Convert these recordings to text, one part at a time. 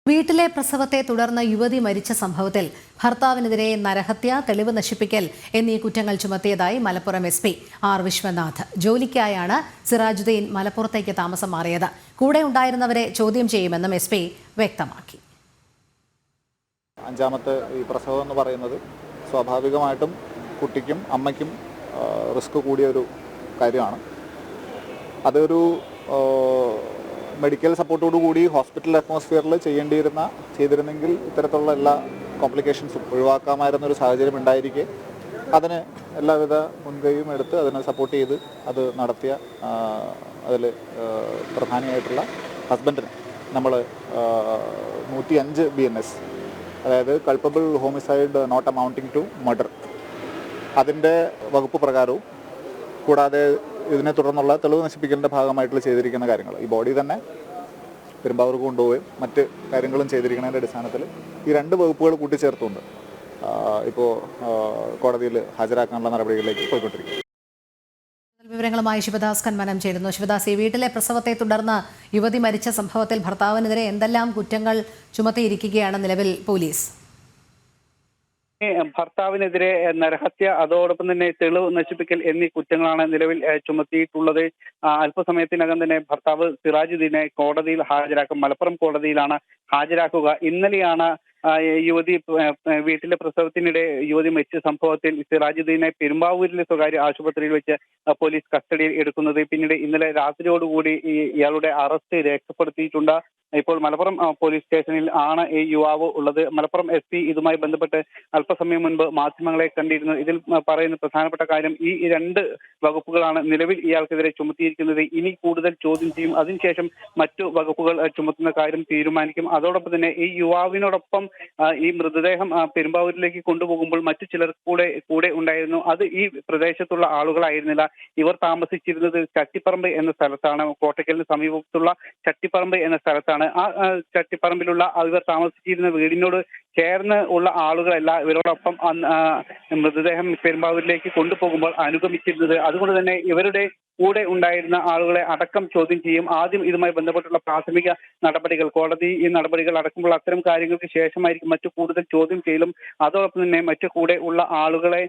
വീട്ടിലെ പ്രസവത്തെ തുടർന്ന് യുവതി മരിച്ച സംഭവത്തിൽ ഭർത്താവിനെതിരെ നരഹത്യ, തെളിവ് നശിപ്പിക്കൽ എന്നീ കുറ്റങ്ങൾ ചുമത്തിയതായി മലപ്പുറം SP R വിശ്വനാഥ്. ജോലിക്കായാണ് സിറാജുദ്ദീൻ മലപ്പുറത്തേക്ക് താമസം മാറിയത്. കൂടെ ഉണ്ടായിരുന്നവരെ ചോദ്യം ചെയ്യുമെന്നും SP വ്യക്തമാക്കി. അഞ്ചാമത്തെ ഈ പ്രസവം എന്ന് പറയുന്നത് സ്വാഭാവികമായിട്ടും കുട്ടിക്കും അമ്മയ്ക്കും റിസ്ക് കൂടിയ ഒരു കാര്യമാണ്. അതൊരു മെഡിക്കൽ സപ്പോർട്ടോടുകൂടി ഹോസ്പിറ്റൽ അറ്റ്മോസ്ഫിയറിൽ ചെയ്തിരുന്നെങ്കിൽ ഇത്തരത്തിലുള്ള എല്ലാ കോംപ്ലിക്കേഷൻസും ഒഴിവാക്കാമായിരുന്നൊരു സാഹചര്യം ഉണ്ടായിരിക്കെ അതിന് എല്ലാവിധ മുൻകൈയും എടുത്ത് അതിനെ സപ്പോർട്ട് ചെയ്ത് അത് നടത്തിയ അതിൽ പ്രധാനിയായിട്ടുള്ള ഹസ്ബൻഡിന് നമ്മൾ 105 BNS, അതായത് culpable homicide not amounting to murder, അതിൻ്റെ വകുപ്പ് പ്രകാരവും കൂടാതെ ഇതിനെ തുടർന്നുള്ള തെളിവ് നശിപ്പിക്കലിൻ്റെ ഭാഗമായിട്ടുള്ള ചെയ്തിരിക്കുന്ന കാര്യങ്ങൾ ഈ ബോഡി തന്നെ പെരുമ്പാവൂർക്ക് കൊണ്ടുപോവുകയും മറ്റ് കാര്യങ്ങളും ചെയ്തിരിക്കുന്നതിൻ്റെ അടിസ്ഥാനത്തിൽ ഈ 2 വകുപ്പുകൾ കൂട്ടിച്ചേർത്തുകൊണ്ട് ഇപ്പോൾ കോടതിയിൽ ഹാജരാക്കാനുള്ള നടപടികളിലേക്ക് പോയിക്കൊണ്ടിരിക്കും. വിവരങ്ങളുമായി ശിവദാസ് കന്മനം ചേരുന്നു. ശിവദാസ്, ഈ വീട്ടിലെ പ്രസവത്തെ തുടർന്ന് യുവതി മരിച്ച സംഭവത്തിൽ ഭർത്താവിനെതിരെ എന്തെല്ലാം കുറ്റങ്ങൾ ചുമത്തിയിരിക്കുകയാണ് നിലവിൽ പോലീസ്? ഭർത്താവിനെതിരെ നരഹത്യ, അതോടൊപ്പം തന്നെ തെളിവ് നശിപ്പിക്കൽ എന്നീ കുറ്റങ്ങളാണ് നിലവിൽ ചുമത്തിയിട്ടുള്ളത്. അല്പസമയത്തിനകം തന്നെ ഭർത്താവ് സിറാജുദ്ദീനെ കോടതിയിൽ ഹാജരാക്കും. മലപ്പുറം കോടതിയിലാണ് ഹാജരാക്കുക. ഇന്നലെയാണ് യുവതി വീട്ടിലെ പ്രസവത്തിനിടെ യുവതി മരിച്ച സംഭവത്തിൽ സിറാജുദ്ദീനെ പെരുമ്പാവൂരിലെ സ്വകാര്യ ആശുപത്രിയിൽ വെച്ച് പോലീസ് കസ്റ്റഡിയിൽ എടുക്കുന്നത്. പിന്നീട് ഇന്നലെ രാത്രിയോടുകൂടി ഇയാളുടെ അറസ്റ്റ് രേഖപ്പെടുത്തിയിട്ടുണ്ട്. ഇപ്പോൾ മലപ്പുറം പോലീസ് സ്റ്റേഷനിൽ ആണ് ഈ യുവാവ് ഉള്ളത്. മലപ്പുറം SP ഇതുമായി ബന്ധപ്പെട്ട് അല്പസമയം മുൻപ് മാധ്യമങ്ങളെ കണ്ടിരുന്നു. ഇതിൽ പറയുന്ന പ്രധാനപ്പെട്ട കാര്യം, ഈ 2 വകുപ്പുകളാണ് നിലവിൽ ഇയാൾക്കെതിരെ ചുമത്തിയിരിക്കുന്നത്. ഇനി കൂടുതൽ ചോദ്യം ചെയ്യും, അതിനുശേഷം മറ്റു വകുപ്പുകൾ ചുമത്തുന്ന കാര്യം തീരുമാനിക്കും. അതോടൊപ്പം തന്നെ ഈ യുവാവിനോടൊപ്പം ഈ മൃതദേഹം പെരുമ്പാവൂരിലേക്ക് കൊണ്ടുപോകുമ്പോൾ മറ്റു ചിലർ കൂടെ ഉണ്ടായിരുന്നു. അത് ഈ പ്രദേശത്തുള്ള ആളുകളായിരുന്നില്ല. ഇവർ താമസിച്ചിരുന്നത് ചട്ടിപ്പറമ്പ് എന്ന സ്ഥലത്താണ്. കോട്ടയ്ക്കലിന് സമീപത്തുള്ള ചട്ടിപ്പറമ്പ് എന്ന സ്ഥലത്താണ്. ആ ചട്ടിപ്പറമ്പിലുള്ള ഇവർ താമസിച്ചിരുന്ന വീടിനോട് ചേർന്ന് ഉള്ള ആളുകളല്ല ഇവരോടൊപ്പം മൃതദേഹം പെരുമ്പാവൂരിലേക്ക് കൊണ്ടുപോകുമ്പോൾ അനുഗമിച്ചിരുന്നത്. അതുകൊണ്ട് തന്നെ ഇവരുടെ കൂടെ ഉണ്ടായിരുന്ന ആളുകളെ അടക്കം ചോദ്യം ചെയ്യും. ആദ്യം ഇതുമായി ബന്ധപ്പെട്ടുള്ള പ്രാഥമിക നടപടികൾ, കോടതി ഈ നടപടികൾ അടക്കമുള്ള അത്തരം കാര്യങ്ങൾക്ക് ശേഷമായിരിക്കും മറ്റു കൂടുതൽ ചോദ്യം ചെയ്യലും അതോടൊപ്പം തന്നെ മറ്റു കൂടെ ഉള്ള ആളുകളെ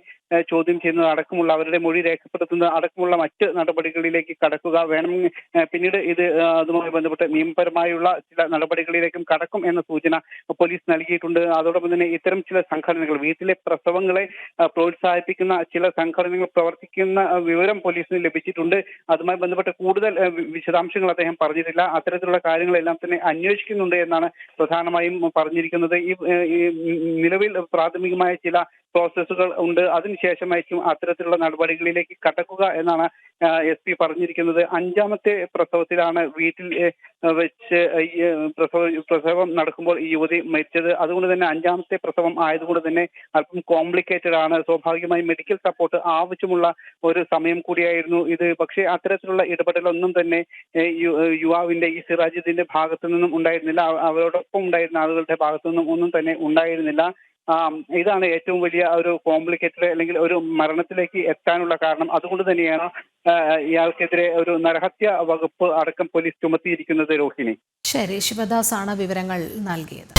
ചോദ്യം ചെയ്യുന്നത് അടക്കമുള്ള അവരുടെ മൊഴി രേഖപ്പെടുത്തുന്നത് അടക്കമുള്ള മറ്റ് നടപടികളിലേക്ക് കടക്കുക. വേണമെങ്കിൽ പിന്നീട് അതുമായി ബന്ധപ്പെട്ട് നിയമപരമായുള്ള ചില നടപടികളിലേക്കും കടക്കും എന്ന സൂചന പോലീസ് നൽകിയിട്ടുണ്ട്. അതോടൊപ്പം തന്നെ ഇത്തരം ചില സംഘടനകൾ, വീട്ടിലെ പ്രസവങ്ങളെ പ്രോത്സാഹിപ്പിക്കുന്ന ചില സംഘടനകൾ പ്രവർത്തിക്കുന്ന വിവരം പോലീസിന് ലഭിച്ചിട്ടുണ്ട്. അതുമായി ബന്ധപ്പെട്ട് കൂടുതൽ വിശദാംശങ്ങൾ അദ്ദേഹം പറഞ്ഞിട്ടില്ല. അത്തരത്തിലുള്ള കാര്യങ്ങളെല്ലാം തന്നെ അന്വേഷിക്കുന്നുണ്ട് എന്നാണ് പ്രധാനമായും പറഞ്ഞിരിക്കുന്നത്. ഈ നിലവിൽ പ്രാഥമികമായ ചില പ്രോസസ്സുകൾ ഉണ്ട്. അതിനുശേഷമായിരിക്കും അത്തരത്തിലുള്ള നടപടികളിലേക്ക് കടക്കുക എന്നാണ് SP പറഞ്ഞിരിക്കുന്നത്. 5ാമത്തെ പ്രസവത്തിലാണ് വീട്ടിൽ വെച്ച് പ്രസവം നടക്കുമ്പോൾ ഈ യുവതി മരിച്ചത്. അതുകൊണ്ട് തന്നെ 5ാമത്തെ പ്രസവം ആയതുകൊണ്ട് തന്നെ അല്പം കോംപ്ലിക്കേറ്റഡ് ആണ്. സ്വാഭാവികമായും മെഡിക്കൽ സപ്പോർട്ട് ആവശ്യമുള്ള ഒരു സമയം കൂടിയായിരുന്നു ഇത്. പക്ഷേ അത്തരത്തിലുള്ള ഇടപെടലൊന്നും തന്നെ യുവാവിന്റെ ഈ സിറാജുദ്ദീന്റെ ഭാഗത്തു നിന്നും ഉണ്ടായിരുന്നില്ല. അവരോടൊപ്പം ഉണ്ടായിരുന്ന ആളുകളുടെ ഭാഗത്തു നിന്നും ഒന്നും തന്നെ ഉണ്ടായിരുന്നില്ല. ഇതാണ് ഏറ്റവും വലിയ ഒരു കോംപ്ലിക്കേറ്റഡ് അല്ലെങ്കിൽ ഒരു മരണത്തിലേക്ക് എത്താനുള്ള കാരണം. അതുകൊണ്ട് തന്നെയാണ് ഇയാൾക്കെതിരെ ഒരു നരഹത്യ വകുപ്പ് അടക്കം പോലീസ് ചുമത്തിയിരിക്കുന്നത്. രോഹിണി, ശരി, ശിവദാസ് ആണ് വിവരങ്ങൾ നൽകിയത്.